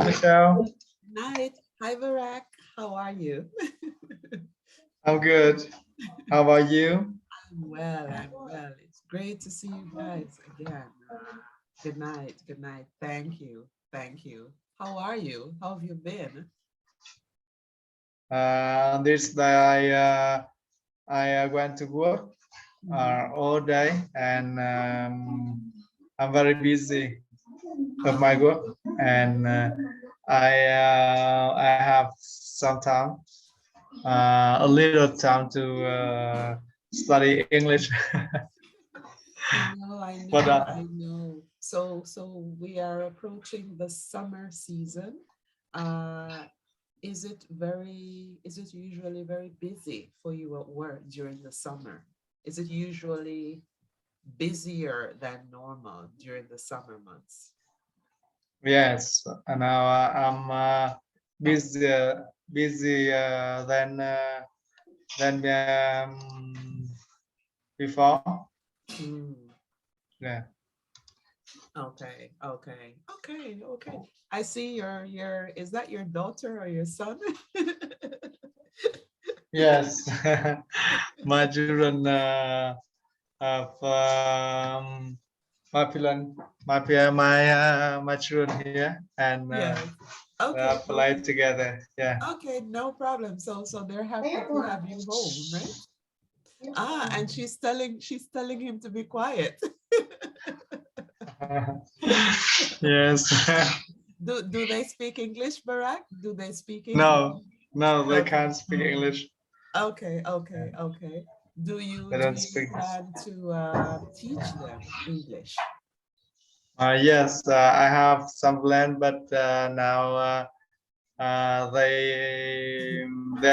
Michelle. Night. Hi, Barack. How are you? I'm good. How about you? I'm well. I'm well. It's great to see you guys again. Good night. Good night. Thank you. Thank you. How are you? How have you been? This day I went to work Mhm. all day, and I'm very busy with my Ah, work, and I have some time, a little time to study English. I but know, I know. So we are approaching the summer season. Uh, is it usually very busy for you at work during the summer? Is it usually busier than normal during the summer months? Yes, and now I'm busy than before. Hmm. Yeah. Okay, okay, okay, okay. I see is that your daughter or your son? Yes. My children have my children here, and Yes. they Okay, are play okay, together. Yeah. okay, no problem. So they're happy to have you home, right? Ah, and she's telling him to be quiet. Yes. Do they speak English, Barack? Do they speak English? No, no, they Okay. can't speak English. Okay, okay, okay. Do you They do don't you speak. plan to teach them English? Yes, I have some plan, but now they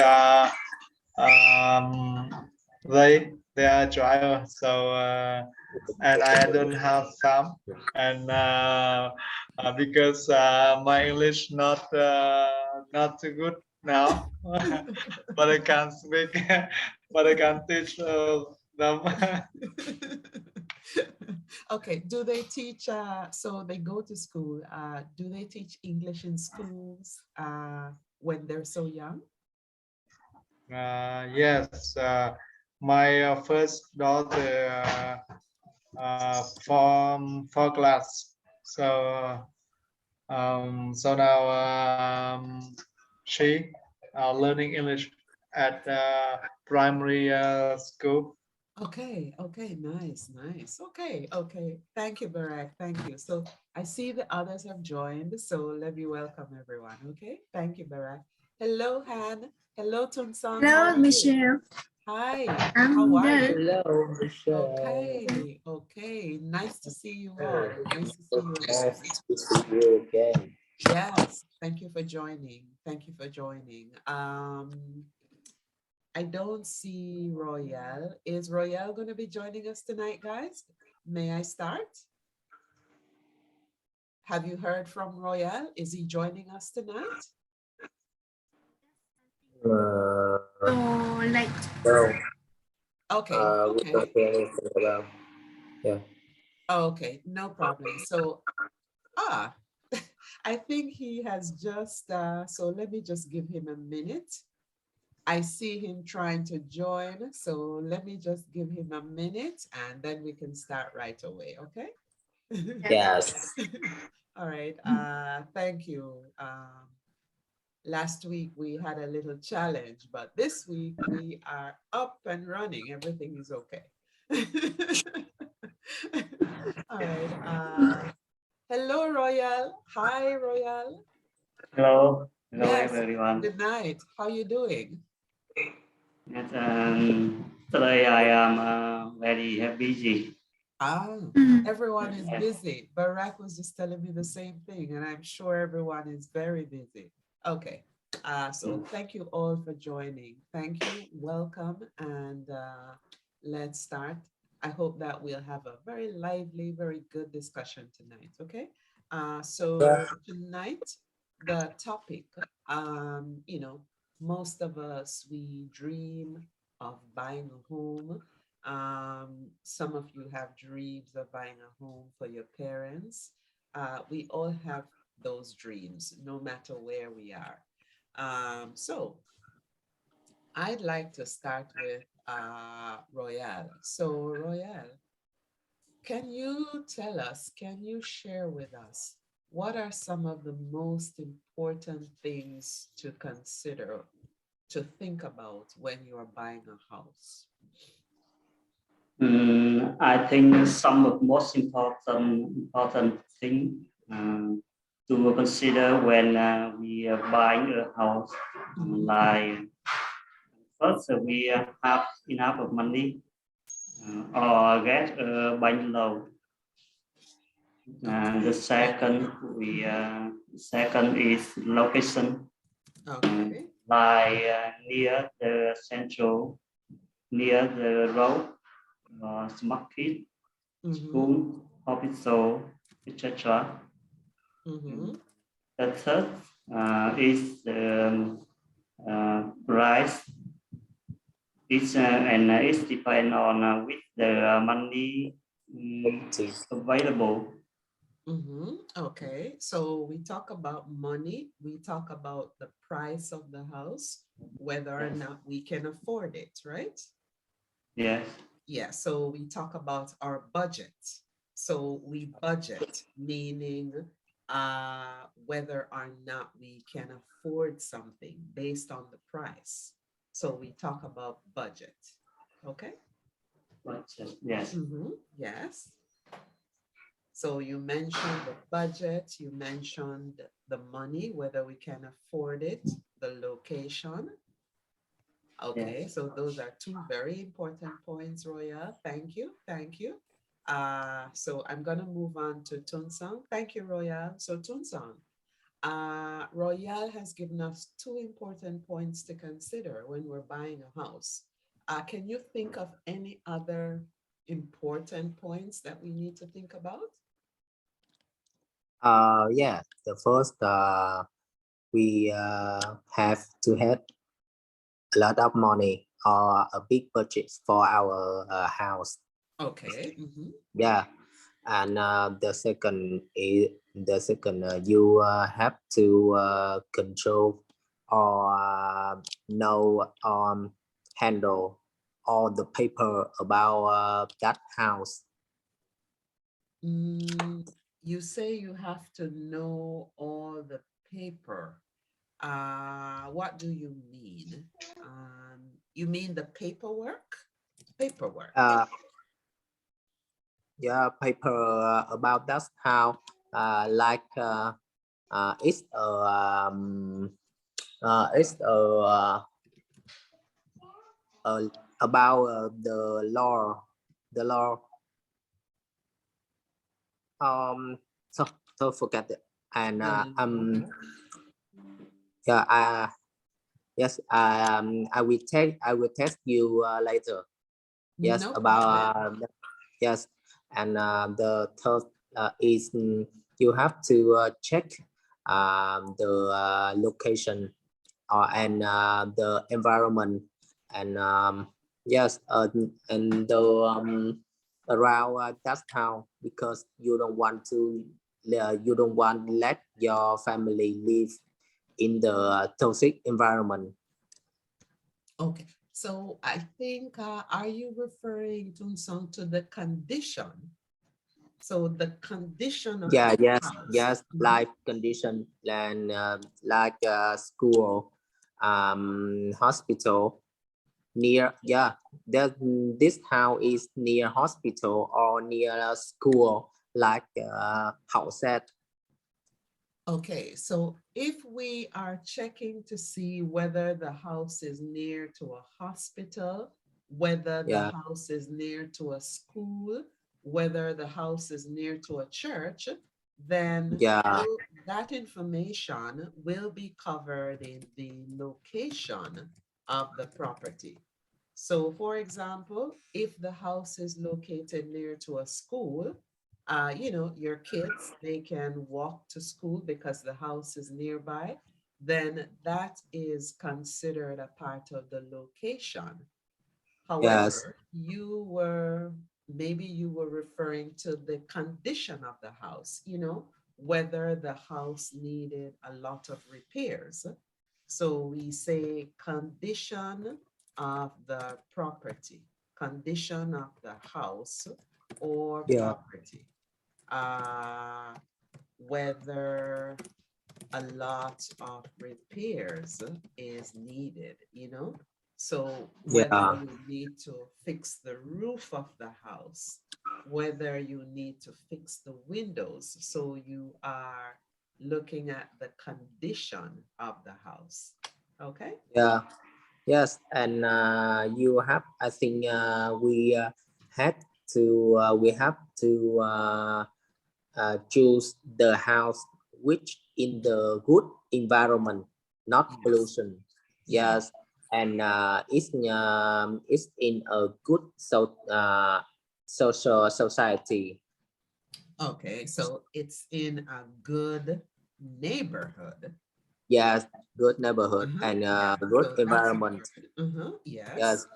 are um, they are driver, so and I don't have some, and because my English not too good now, but I can speak, but I can teach them. Okay, do they teach so they go to school, do they teach English in schools when they're so young? Yes, my first daughter for class, so so now she learning English at primary school. Okay, okay, nice, nice. Okay, okay. Thank you, Barack. Thank you. So I see the others have joined, so let me welcome everyone. Okay, thank you, Barack. Hello, Han. Hello, Tumsang. How Hello, are you? Michelle. Hi, how I'm are good. you? Hello, Michelle. Okay, okay. Nice to see you all. Nice to see you again. Nice to see you again. Yes, thank you for joining. Thank you for joining. I don't see Royale. Is Royale going to be joining us tonight, guys? May I start? Have you heard from Royale? Is he joining us tonight? Uh, So, like, no, Okay, we don't okay. hear anything about. Yeah. Okay, no problem. So, ah, I think he has just, so let me just give him a minute. I see him trying to join, so let me just give him a minute and then we can start right away, okay? yes. Yes. All right, thank you. Last week we had a little challenge, but this week we are up and running. Everything is okay. All right. Hello, Royal. Hi, Royal. Hello, hello Yes. everyone. Good night. How you doing? Yes, today I am very busy. Ah, Mm. everyone is Yes, busy. Barack was just telling me the same thing, and I'm sure everyone is very busy. Okay. So mm, thank you all for joining. Thank you. Welcome. And let's start. I hope that we'll have a very lively, very good discussion tonight. Okay. Yeah. So tonight, the topic, you know, most of us, we dream of buying a home. Some of you have dreams of buying a home for your parents. We all have those dreams, no matter where we are. So I'd like to start with Royale. So Royale, can you tell us, can you share with us, what are some of the most important things to consider, to think about when you are buying a house? I think some of most important thing to consider when we are buying a house, like first we have enough of money or get a bank loan. And the second is location, Okay. like near the central, near the road, market, school, hospital, etc. The third is the price. It's depend on with the money available. Okay, so we talk about money, we talk about the price of the house, whether or not we can afford it, right? Yes. Yeah, so we talk about our budget. So we budget, meaning whether or not we can afford something based on the price. So we talk about budget, okay? Budget, yes. Yes. So you mentioned the budget, you mentioned the money, whether we can afford it, the location. Okay, so those are two very important points, Royal. Thank you, thank you. So I'm gonna move on to Tunsang. Thank you, Royal. So Tunsang, Royal has given us two important points to consider when we're buying a house. Can you think of any other important points that we need to think about? Yeah, the first we have to have a lot of money or a big budget for our house. Okay. Yeah, and the second is you have to control or know handle all the paper about that house. You say you have to know all the paper. What do you mean? You mean the paperwork? Paperwork. Yeah, paper about that house, like it's about the law, so forget it. And yeah, yes, I will test you later. Yes, No about yes. And the third is you have to check the location and the environment, and yes, and the around that town, because you don't want to let your family live in the toxic environment. Okay, so I think, are you referring, Tunsang, to the condition? So the condition of Yeah, the yes, house. life condition, and like school, hospital, near, this house is near hospital or near a school, like Hậu said. Okay, so if we are checking to see whether the house is near to a hospital, whether the house is near to a school, whether the house is near to a church, then that information will be covered in the location of the property. So for example, if the house is located near to a school, you know, your kids, they can walk to school because the house is nearby, then that is considered a part of the location. However, maybe you were referring to the condition of the house, you know, whether the house needed a lot of repairs. So we say condition of the property, condition of the house or Yeah. property. Whether a lot of repairs is needed, you know? So whether Yeah. you need to fix the roof of the house, whether you need to fix the windows. So you are looking at the condition of the house. Okay? Yeah. Yes. And you have, I think we had to, we have to choose the house which in the good environment, not Yes. pollution. Yes. And it's in a good social society. Okay, so it's in a good neighborhood. Yes, good neighborhood and Yeah, good so that's environment. important. Yes. Yes,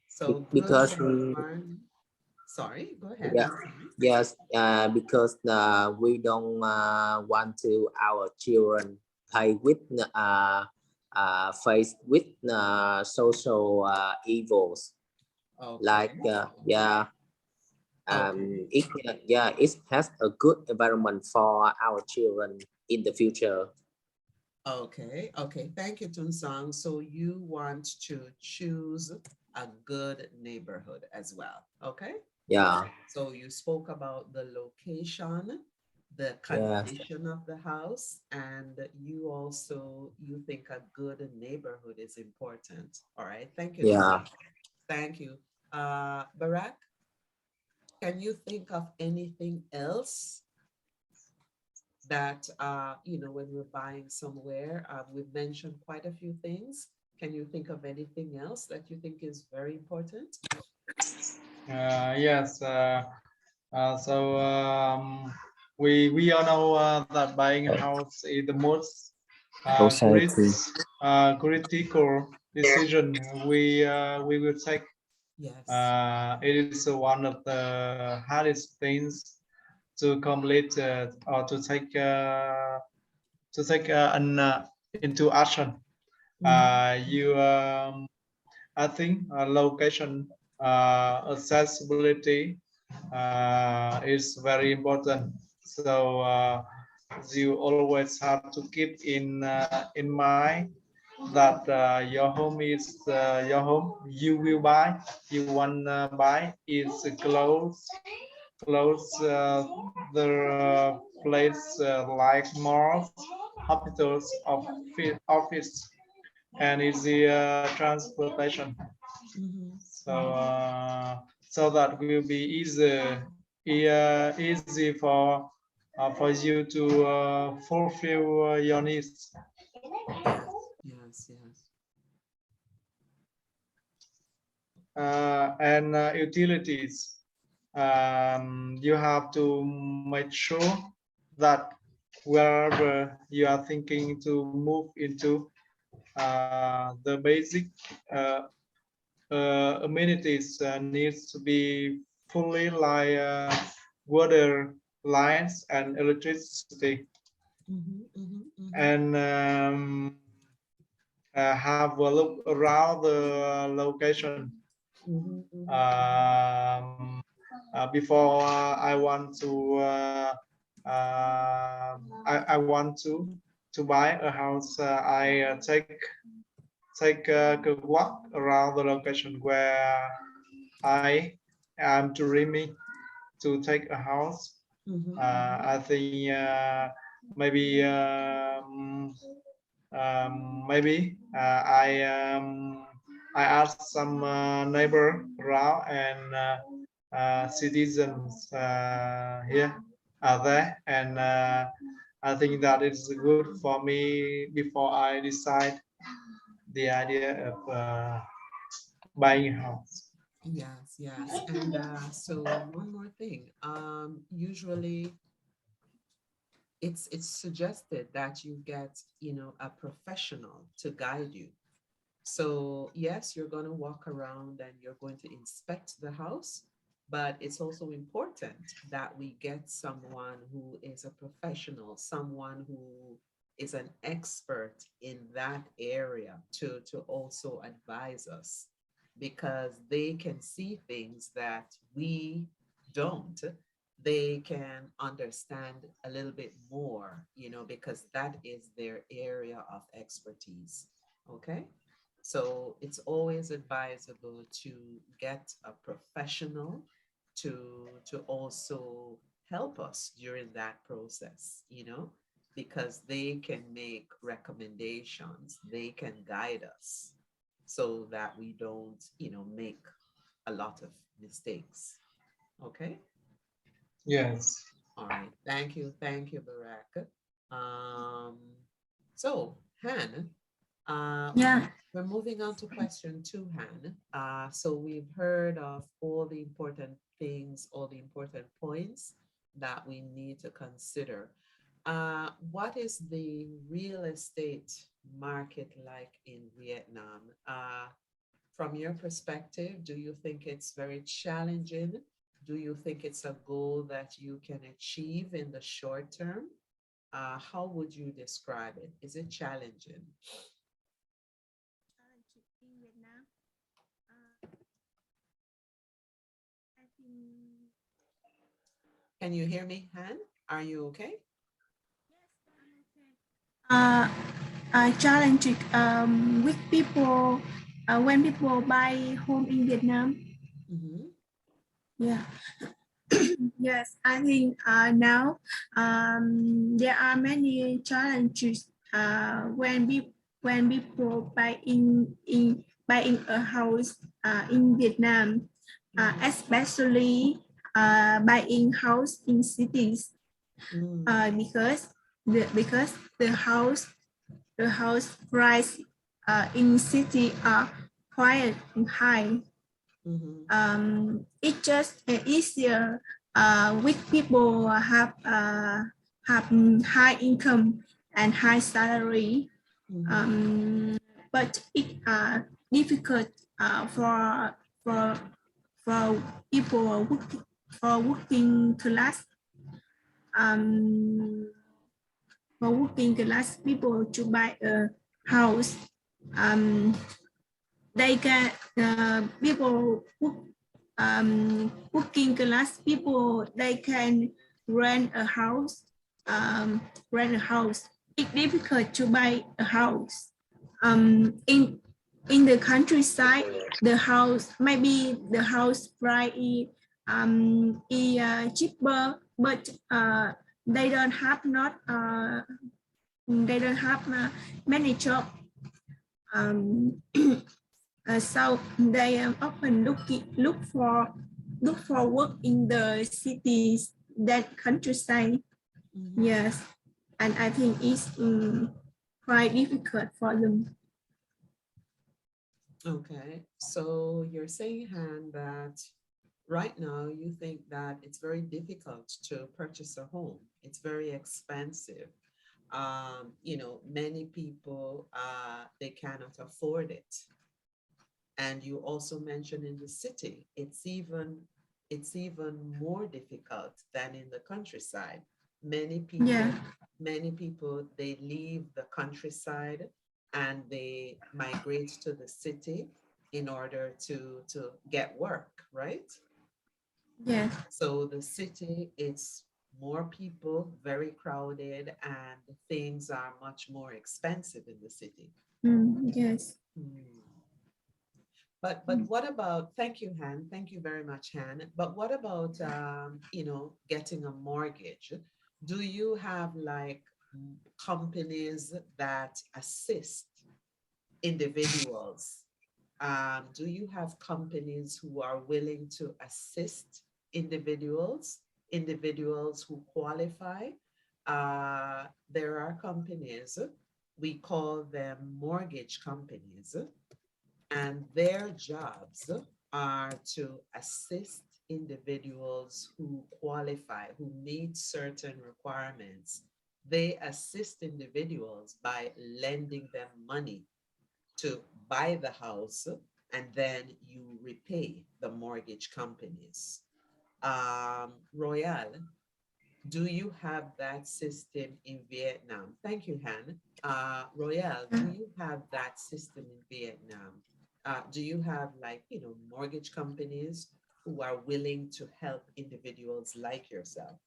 So good because environment. Sorry, go ahead. yeah, I'm sorry. yes, because we don't want to our children play with face with social evils, like Okay. yeah. Okay. It has a good environment for our children in the future. Okay. Okay. Thank you, Tunsang. So you want to choose a good neighborhood as well. Okay. Yeah, So you spoke about the location, the yeah, condition of the house, and you think a good neighborhood is important. All right. Thank you, yeah. Tunsang. Thank you. Barack, can you think of anything else that, when we're buying somewhere, we've mentioned quite a few things. Can you think of anything else that you think is very important? Yes. So we all know that buying a house is the most Society. critical decision we will take. Yes. It is one of the hardest things to complete or to take into action. I think location, accessibility is very important. So you always have to keep in mind that your home is your home. You want buy is close the place like malls, hospitals, office, and easy transportation. So that will be easy for you to fulfill your needs. Yes, yes. And utilities. You have to make sure that wherever you are thinking to move into, the basic amenities needs to be fully like water lines and electricity, and have a look around the location before I want to I want to buy a house. I take a walk around the location where I am dreaming to take a house. I think maybe I asked some neighbor around and citizens here are there, and I think that is good for me before I decide the idea of buying a house. Yes, yes. And so one more thing. Usually it's suggested that you get, a professional to guide you. So yes, you're going to walk around and you're going to inspect the house, But it's also important that we get someone who is a professional, someone who is an expert in that area to also advise us, because they can see things that we don't. They can understand a little bit more, because that is their area of expertise. Okay. So it's always advisable to get a professional to also help us during that process, because they can make recommendations, they can guide us so that we don't, make a lot of mistakes. Okay. Yes. All right. Thank you. Thank you, Barack. So Han, Yeah. we're moving on to question 2, Han. So we've heard of all the important things, all the important points that we need to consider. What is the real estate market like in Vietnam? From your perspective, do you think it's very challenging? Do you think it's a goal that you can achieve in the short term? How would you describe it? Is it challenging? In Vietnam, I think Can you hear me, Han? Are you okay? challenging with people when people buy home in Vietnam. Mm-hmm. Yeah. Yes, I think now there are many challenges when people buying a house in Vietnam, especially buying house in cities, because the house price in city are quite high. It's just easier with people have high income and high salary, but it difficult for people working class, for working class people to buy a house. They can people working class people, they can rent a house. It's difficult to buy a house. In the countryside, the house maybe the house price is cheaper, but they don't have many jobs. So they often look for work in the cities, that countryside. Yes, and I think it's quite difficult for them. Okay, so you're saying, Han, that right now you think that it's very difficult to purchase a home. It's very expensive. Many people, they cannot afford it. And you also mentioned in the city, it's even more difficult than in the countryside. Many people, they leave the countryside and they migrate to the city in order to get work, right? Yes. So the city, it's more people, very crowded, and things are much more expensive in the city. Yes. But what about, thank you, Han. Thank you very much, Han. But what about, getting a mortgage? Do you have like companies that assist individuals? Do you have companies who are willing to assist individuals who qualify? There are companies, we call them mortgage companies, and their jobs are to assist individuals who qualify, who meet certain requirements. They assist individuals by lending them money to buy the house, and then you repay the mortgage companies. Royal, do you have that system in Vietnam? Thank you, Han. Royal, do you have that system in Vietnam? Do you have, like, mortgage companies who are willing to help individuals like yourself?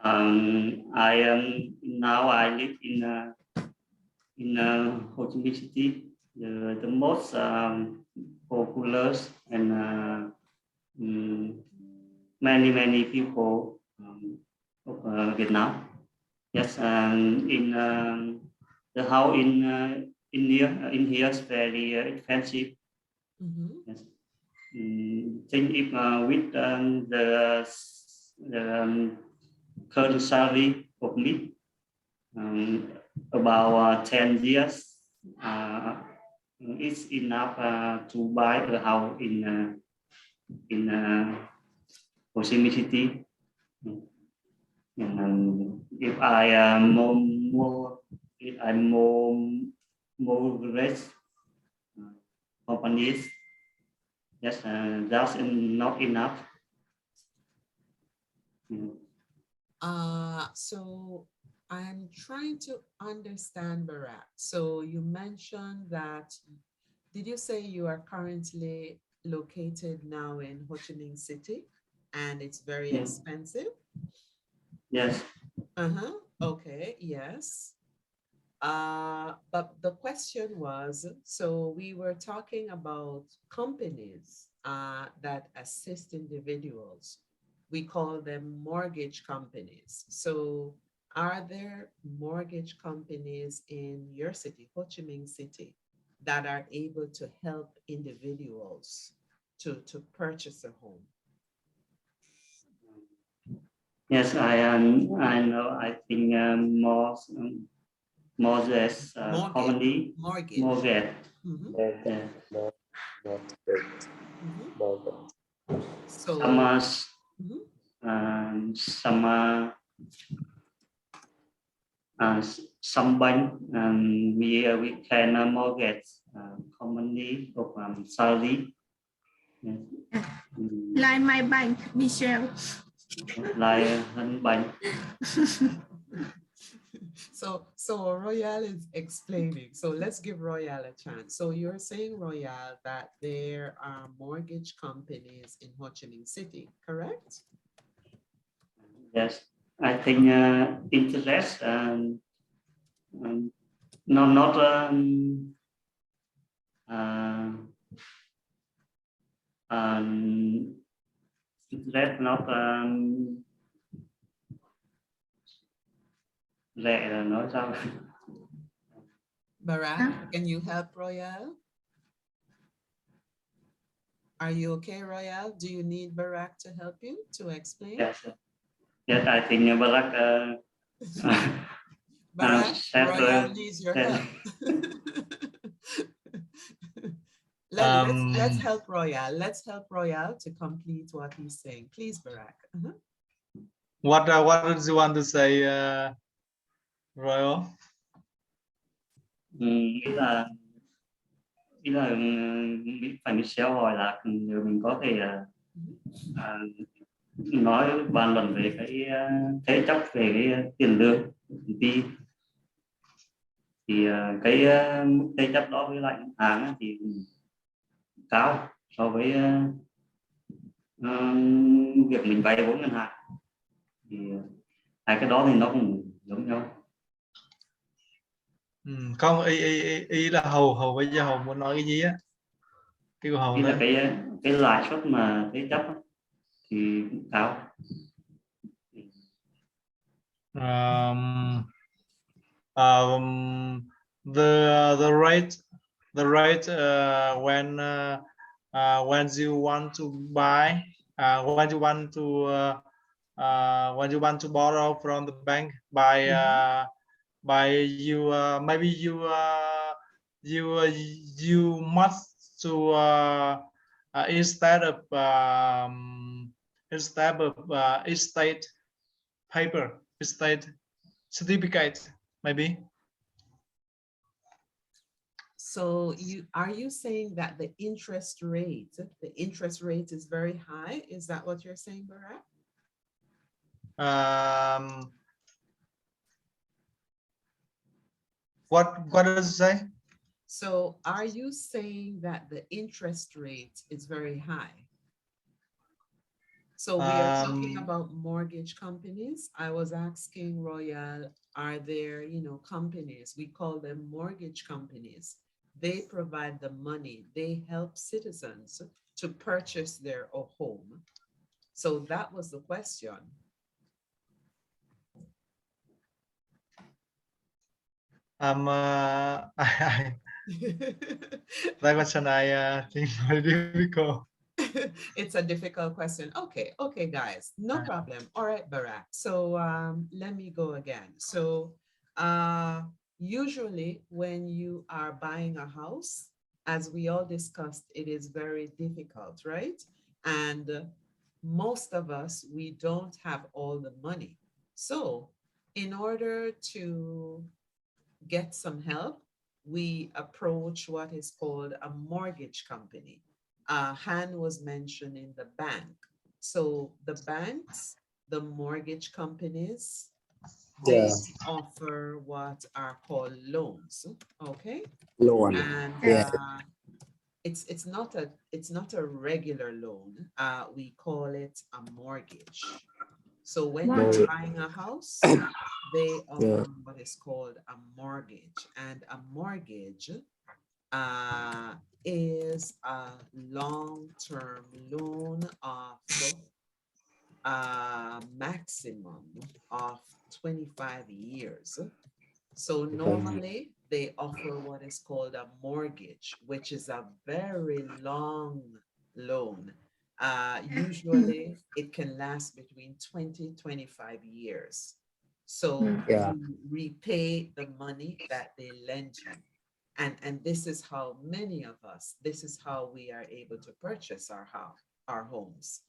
I am now I live in Ho Chi Minh City, the most popular and many people of Vietnam. Yes, in the house in here is very expensive. Yes. Think if with the current salary of me, about 10 years, it's enough to buy a house in Ho Chi Minh City. And if I more rich companies, yes, that's not enough. So I'm trying to understand, Barack. So you mentioned that, did you say you are currently located now in Ho Chi Minh City and it's very expensive? Yes. Okay, yes. But the question was, so we were talking about companies that assist individuals. We call them mortgage companies. So are there mortgage companies in your city, Ho Chi Minh City, that are able to help individuals to purchase a home? Yes, I know. I think mortgage company. Mortgage. So some bank we can mortgage company of salary. Like my bank, Michelle. Like bank. So Royal is explaining. So let's give Royal a chance. So you're saying, Royal, that there are mortgage companies in Ho Chi Minh City, correct? Yes, I think interest not interest not rẻ là nói sao? Barack, can you help Royal? Are you okay, Royal? Do you need Barack to help you to explain? Yes, yes, I think Barack. Barack, Royal needs your help. Let's help Royal. Let's help Royal to complete what he's saying. Please, Barack. What did you want to say, Royal? Ý là phải Michelle hỏi là nếu mình có thể nói bàn luận về cái thế chấp về cái tiền lương công ty, thì cái mức thế chấp đó với lại ngân hàng thì cao so với việc mình vay vốn ngân hàng, thì hai cái đó thì nó cũng giống nhau. Không, ý là Hầu bây giờ Hầu muốn nói cái gì á? Cái của Hầu là cái lãi suất mà thế chấp thì cũng cao. The rate when you want to buy, when you want to borrow from the bank by you, maybe you must to instead of estate paper, estate certificate, maybe. So are you saying that the interest rate is very high? Is that what you're saying, Barack? What does it say? So are you saying that the interest rate is very high? So we are talking about mortgage companies. I was asking Royal, are there, companies, we call them mortgage companies. They provide the money. They help citizens to purchase their home. So that was the question. That question I think very difficult. It's a difficult question. Okay, guys, no problem. All right, Barack. So let me go again. So usually when you are buying a house, as we all discussed, it is very difficult, right? And most of us, we don't have all the money. So in order to get some help, we approach what is called a mortgage company. Han was mentioning the bank. So the banks, the mortgage companies, they offer what are called loans. Okay. Loan. And it's not a regular loan. We call it a mortgage. So when you're buying a house, they offer what is called a mortgage, and a mortgage is a long-term loan of a maximum of 25 years. So normally they offer what is called a mortgage, which is a very long loan. Usually it can last between 20-25 years. So you repay the money that they lend you. And this is how many of us, this is how we are able to purchase our homes.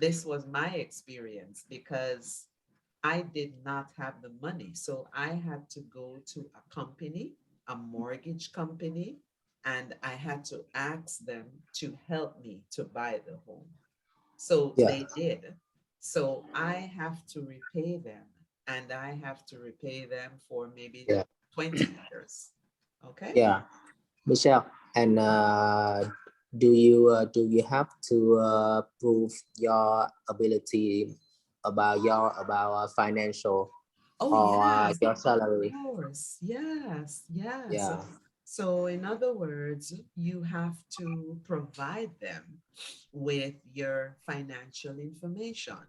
This was my experience because I did not have the money. So I had to go to a company, a mortgage company, and I had to ask them to help me to buy the home. So they did. So I have to repay them, and I have to repay them for maybe 20 years. Okay. Yeah, Michelle, and do you have to prove your ability about financial yes, your salary? of course. Yes. Yeah. So in other words, you have to provide them with your financial information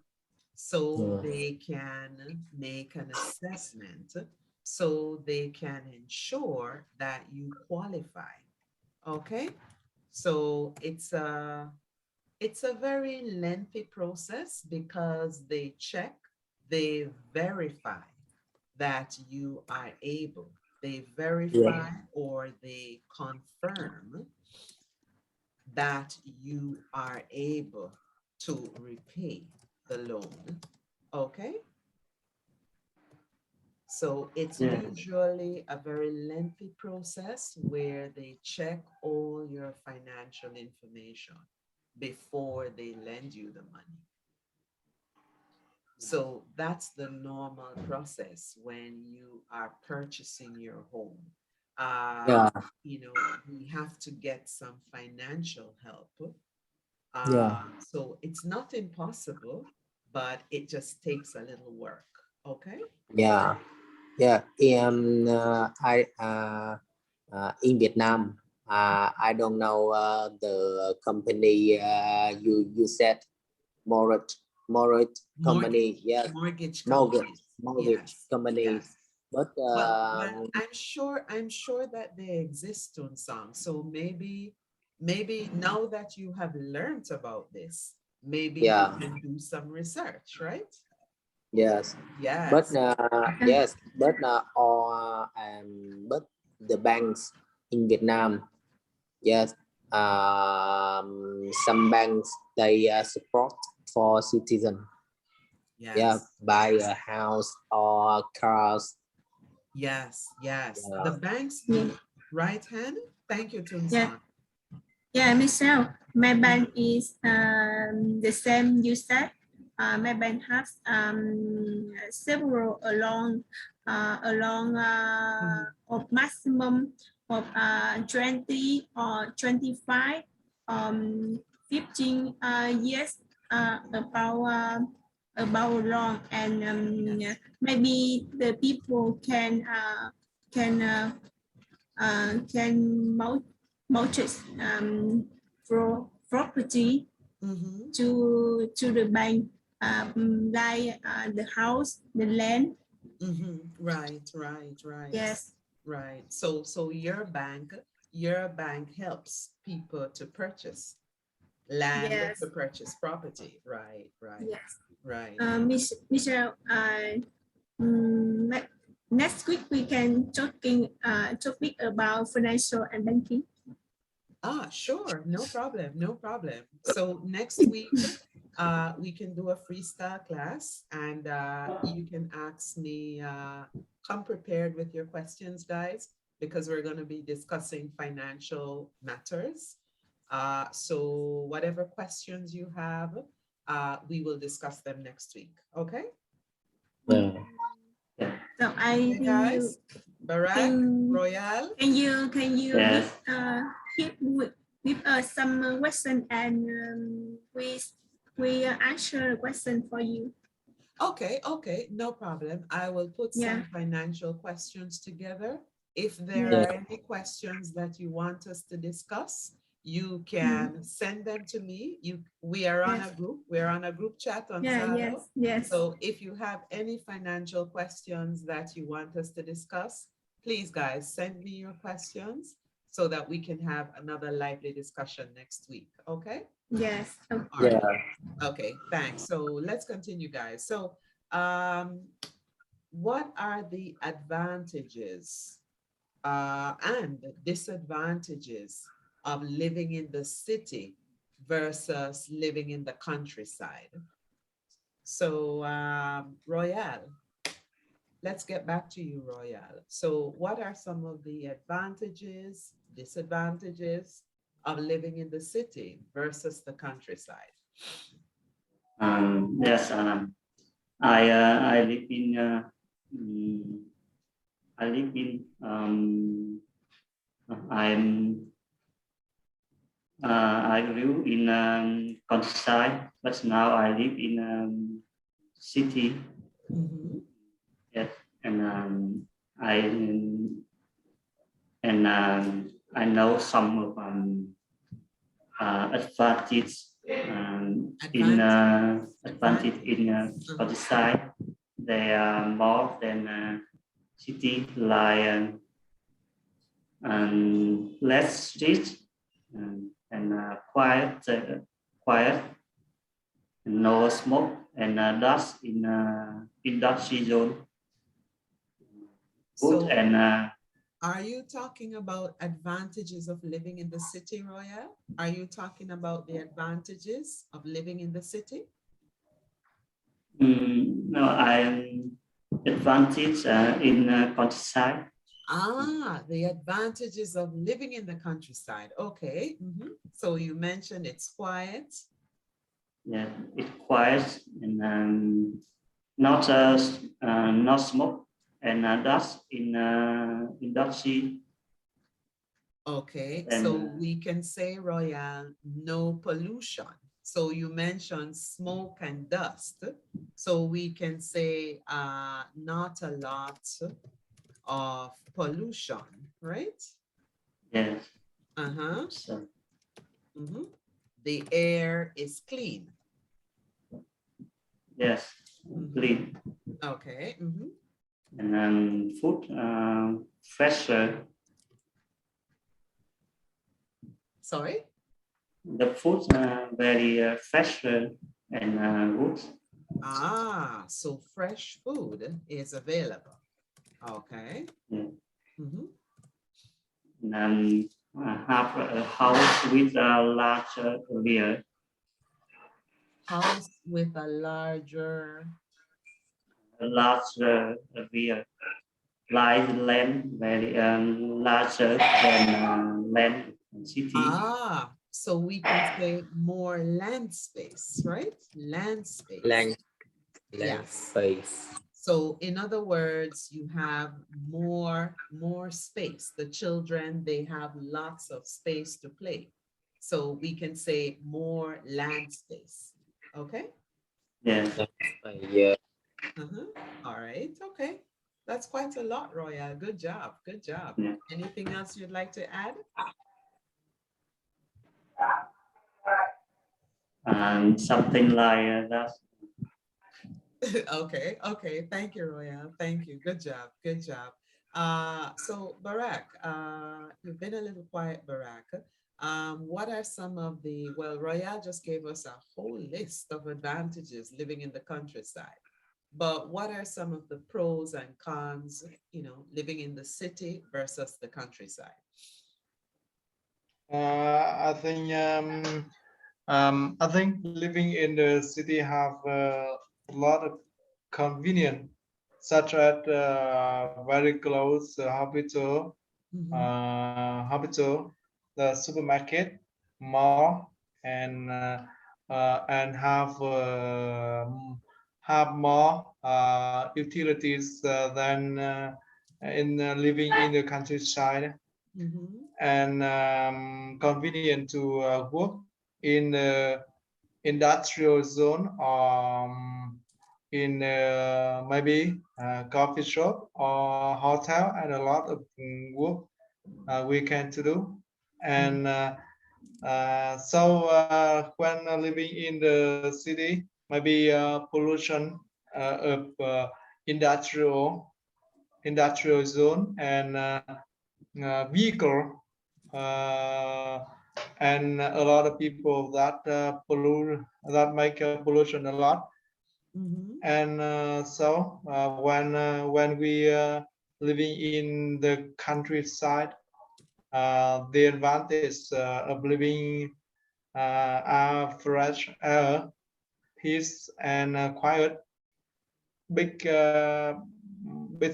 so they can make an assessment, so they can ensure that you qualify. Okay. So it's a very lengthy process because they check, they verify that you are able, they verify or they confirm that you are able to repay the loan. Okay. So it's usually a very lengthy process where they check all your financial information before they lend you the money. So that's the normal process when you are purchasing your home. We have to get some financial help. So it's not impossible, but it just takes a little work. Okay. In Vietnam, I don't know the company you said mortgage company. Mortgage company. Yes. But I'm sure that they exist on some. So maybe now that you have learned about this, maybe you can do some research, right? Yes. But the banks in Vietnam, some banks they support for citizens. Buy a house or cars. Yes. The banks do, right, Han? Thank you, Tun Yeah. San. Yeah, Michelle, my bank is the same you said. My bank has several along of maximum of 20 or 25 15 years about long, and maybe the people can mortgage property Mhm. to the bank, like the house, the land. Right. Yes. Right. So your bank helps people to purchase land, Yes. to purchase property. Right. Yes. Right. Michelle, next week we can topic about financial and banking. Sure. No problem. So next week, we can do a freestyle class, and you can ask me, come prepared with your questions, guys, because we're going to be discussing financial matters. So whatever questions you have, we will discuss them next week. Okay? Yeah. So I Okay, guys. Barack, Royal. Can you Yes. give us some question, and we answer question for you. Okay, no problem. I will put some financial questions together. If there are any questions that you want us to discuss, you can send them to me. We are on a group. We're on a group chat on Sado. Yes. So if you have any financial questions that you want us to discuss, please, guys, send me your questions so that we can have another lively discussion next week. Okay? Yes. Okay. All right. Okay, thanks. So let's continue, guys. So what are the advantages and disadvantages of living in the city versus living in the countryside? So Royale, let's get back to you, Royale. So what are some of the advantages, disadvantages of living in the city versus the countryside? Yes, I live in I grew in countryside, but now I live in city. Yes, and I know some of advantage in countryside. They are more than city, like less street and quiet, no smoke and dust in industry zone. Good. So, and are you talking about advantages of living in the city, Royal? Are you talking about the advantages of living in the city? No, I am advantage in countryside. The advantages of living in the countryside. Okay. So you mentioned it's quiet. Yeah, it's quiet and not smoke and dust in industry. Okay, so we can say, Royal, no pollution. So you mentioned smoke and dust. So we can say not a lot of pollution, right? Yes. So. The air is clean. Yes, clean. Okay. And food fresher. Sorry? The food very fresher and good. So fresh food is available. Okay. Yeah. And have a house with a larger area. House with a larger area. Like land very larger than land and city. So we can say more land space, right? Land space. Land Yes. space. So in other words, you have more space. The children, they have lots of space to play. So we can say more land space. Okay? Yes. Yeah. All right. Okay. That's quite a lot, Roya. Good job. Good job. Yeah. Anything else you'd like to add? And something like that. Okay. Okay. Thank you, Roya. Thank you. Good job. Good job. So Barak, you've been a little quiet, Barak. What are some of the, well, Royal just gave us a whole list of advantages living in the countryside, but what are some of the pros and cons, you know, living in the city versus the countryside? I think living in the city have a lot of convenience, such as very close hospital, the supermarket, mall, and have more utilities than in living in the countryside, and convenient to work in the industrial zone, in maybe coffee shop or hotel, and a lot of work we can to do. And so when living in the city, maybe pollution of industrial zone, and vehicle, and a lot of people that make pollution a lot. And so when we living in the countryside, the advantage of living fresh air, peace, and quiet, big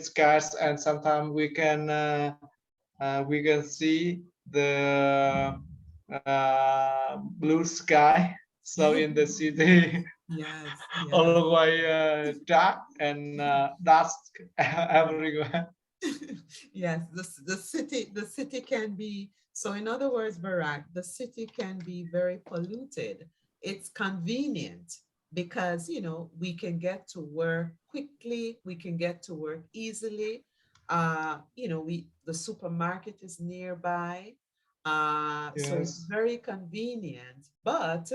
skies, and sometimes we can see the blue sky. So in the city, yes. all the way dark and dust everywhere. Yes, the city can be, so in other words, Barak, the city can be very polluted. It's convenient because, you know, we can get to work quickly, we can get to work easily. You know, the supermarket is nearby. So it's very convenient, but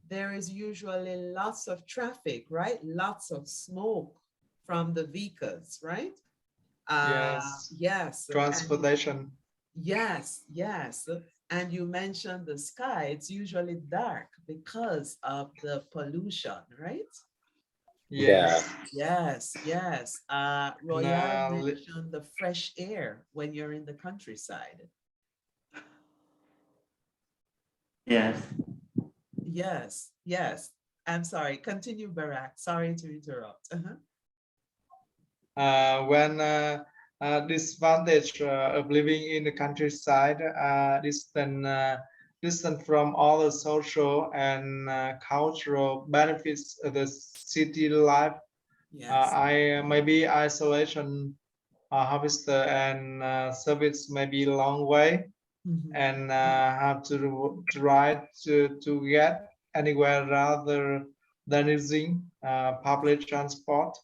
there is usually lots of traffic, right? Lots of smoke from the vehicles, right? Yes. Transportation. Yes. And you mentioned the sky, it's usually dark because of the pollution, right? Yes. Royal mentioned the fresh air when you're in the countryside. Yes. I'm sorry. Continue, Barak. Sorry to interrupt. When disadvantage of living in the countryside, distant from all the social and cultural benefits of the city life. I maybe isolation, harvester, and service may be a long way, and have to ride to get anywhere rather than using public transport.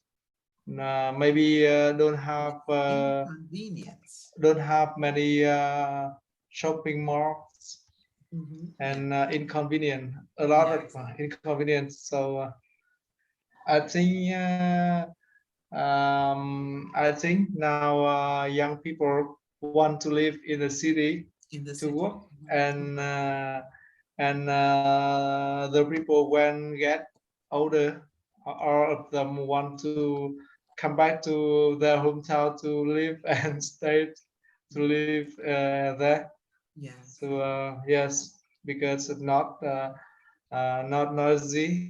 Maybe don't have many shopping malls, and inconvenient, a lot of inconvenience. So I think now young people want to live in the city to work, and the people when get older, all of them want to come back to their hometown to live and stay to live there. So yes, because it's not noisy,